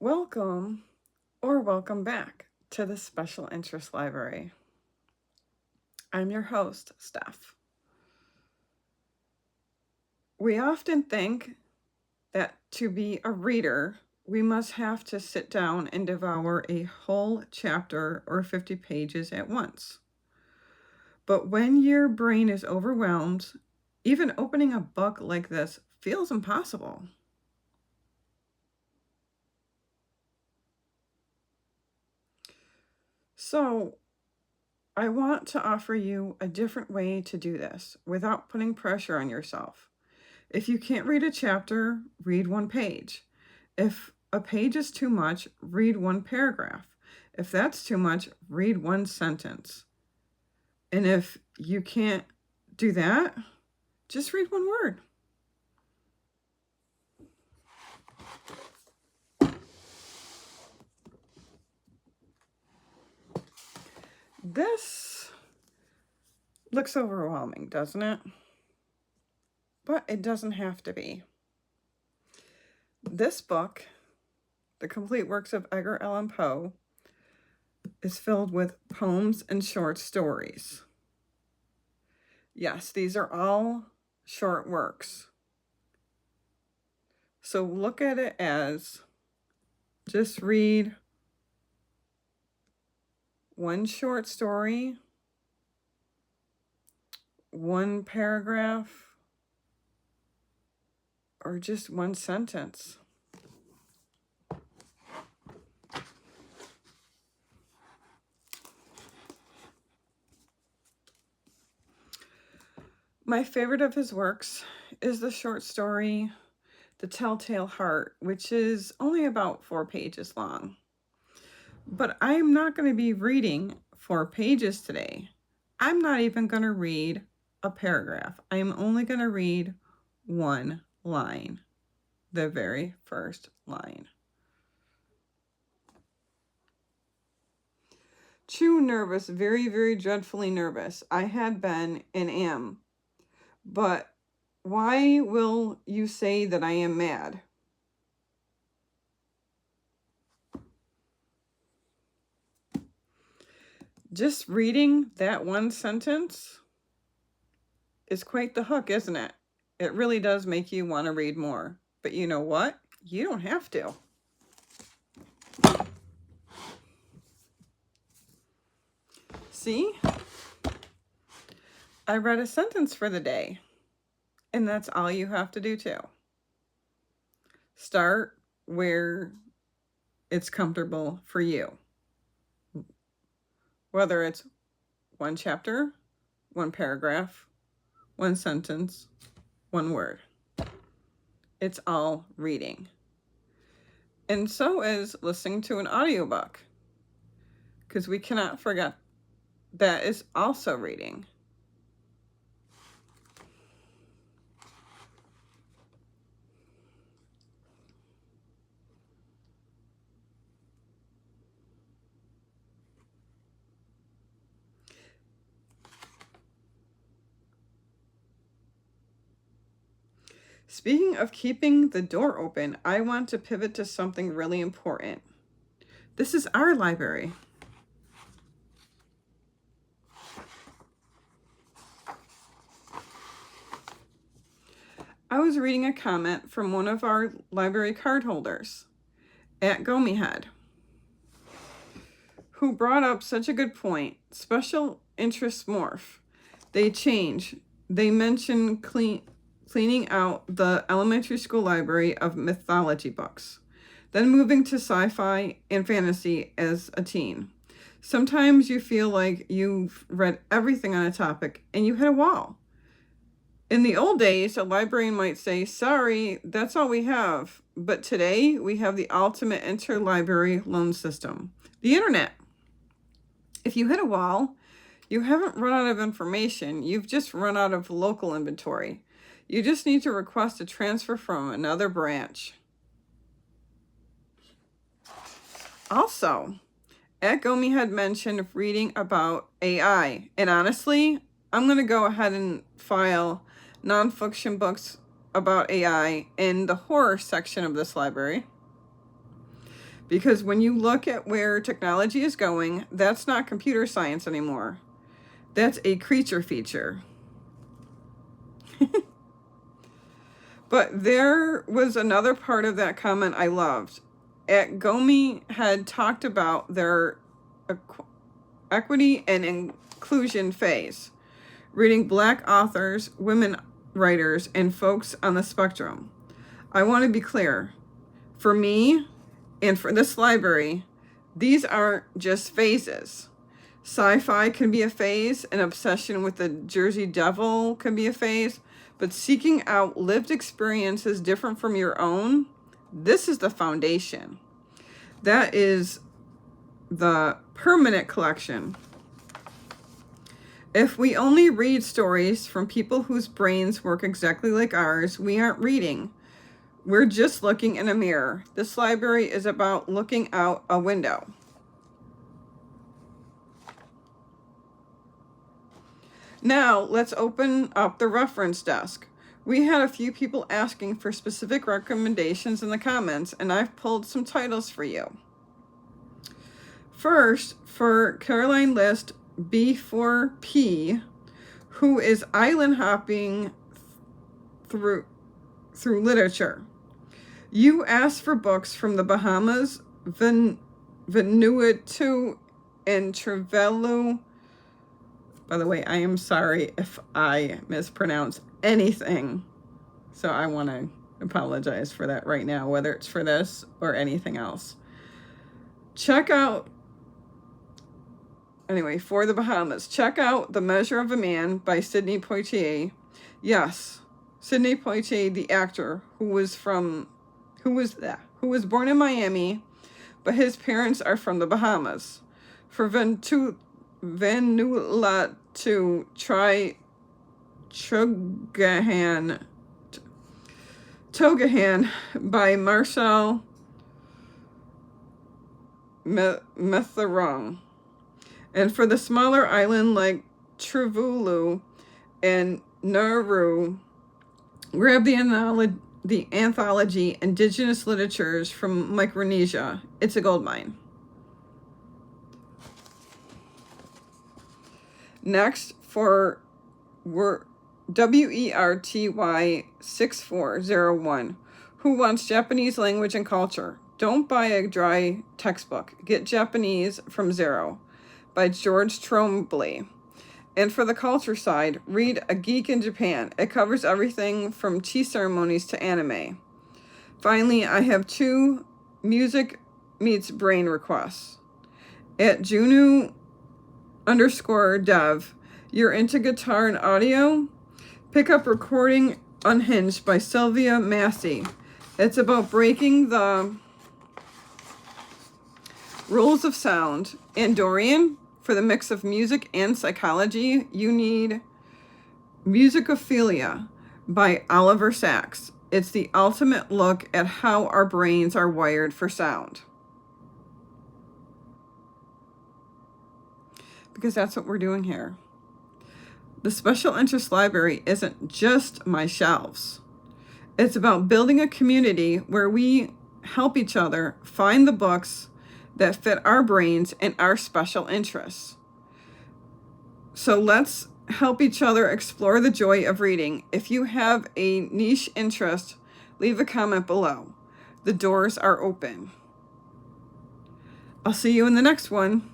Welcome or welcome back to the Special Interest Library. I'm your host, Steph. We often think that to be a reader, we must have to sit down and devour a whole chapter or 50 pages at once. But when your brain is overwhelmed, even opening a book like this feels impossible. So, I want to offer you a different way to do this without putting pressure on yourself. If you can't read a chapter, read one page. If a page is too much, read one paragraph. If that's too much, read one sentence. And if you can't do that, just read one word. This looks overwhelming, doesn't it? But it doesn't have to be. This book, The Complete Works of Edgar Allan Poe, is filled with poems and short stories. Yes, these are all short works. So look at it as just read one short story, one paragraph, or just one sentence. My favorite of his works is the short story, The Telltale Heart, which is only about 4 pages long. But I'm not going to be reading 4 pages today. I'm not even going to read a paragraph. I'm only going to read one line, the very first line. Too nervous, very, very dreadfully nervous. I had been and am. But why will you say that I am mad? Just reading that one sentence is quite the hook, isn't it? It really does make you want to read more. But you know what? You don't have to. See? I read a sentence for the day. And that's all you have to do too. Start where it's comfortable for you. Whether it's one chapter, one paragraph, one sentence, one word. It's all reading. And so is listening to an audiobook. Because we cannot forget that is also reading. Speaking of keeping the door open, I want to pivot to something really important. This is our library. I was reading a comment from one of our library card holders at GoMeHead, who brought up such a good point. Special interest morph. They change. They mention cleaning out the elementary school library of mythology books, then moving to sci-fi and fantasy as a teen. Sometimes you feel like you've read everything on a topic and you hit a wall. In the old days, a librarian might say, sorry, that's all we have. But today, we have the ultimate interlibrary loan system, the internet. If you hit a wall, you haven't run out of information. You've just run out of local inventory. You just need to request a transfer from another branch. Also, at GoMeHead mentioned reading about AI. And honestly, I'm going to go ahead and file nonfiction books about AI in the horror section of this library. Because when you look at where technology is going, that's not computer science anymore. That's a creature feature. But there was another part of that comment I loved. Gomi had talked about their equity and inclusion phase, reading Black authors, women writers, and folks on the spectrum. I want to be clear. For me, and for this library, these aren't just phases. Sci-fi can be a phase, an obsession with the Jersey Devil can be a phase, but seeking out lived experiences different from your own, this is the foundation. That is the permanent collection. If we only read stories from people whose brains work exactly like ours, we aren't reading. We're just looking in a mirror. This library is about looking out a window. Now, let's open up the reference desk. We had a few people asking for specific recommendations in the comments, and I've pulled some titles for you. First, for Caroline List B4P, who is island hopping through literature. You asked for books from the Bahamas, Vanuatu, and Tuvalu. By the way, I am sorry if I mispronounce anything. So I want to apologize for that right now, whether it's for this or anything else. Check out, anyway, for the Bahamas, check out The Measure of a Man by Sidney Poitier. Yes, Sidney Poitier, the actor who was born in Miami, but his parents are from the Bahamas. For Vanuatu, try Togahan by Marcel Metherong. And for the smaller island like Tuvalu and Nauru, grab the anthology Indigenous Literatures from Micronesia. It's a goldmine. Next, for WERTY6401, who wants Japanese language and culture. Don't buy a dry textbook. Get Japanese from Zero by George Trombley. And for the culture side, read A Geek in Japan. It covers everything from tea ceremonies to anime. Finally, I have 2 music meets brain requests. At Junu_dev, you're into guitar and audio? Pick up Recording Unhinged by Sylvia Massey. It's about breaking the rules of sound. And Dorian, for the mix of music and psychology, you need Musicophilia by Oliver Sacks. It's the ultimate look at how our brains are wired for sound. Because that's what we're doing here. The Special Interest Library isn't just my shelves. It's about building a community where we help each other find the books that fit our brains and our special interests. So let's help each other explore the joy of reading. If you have a niche interest, leave a comment below. The doors are open. I'll see you in the next one.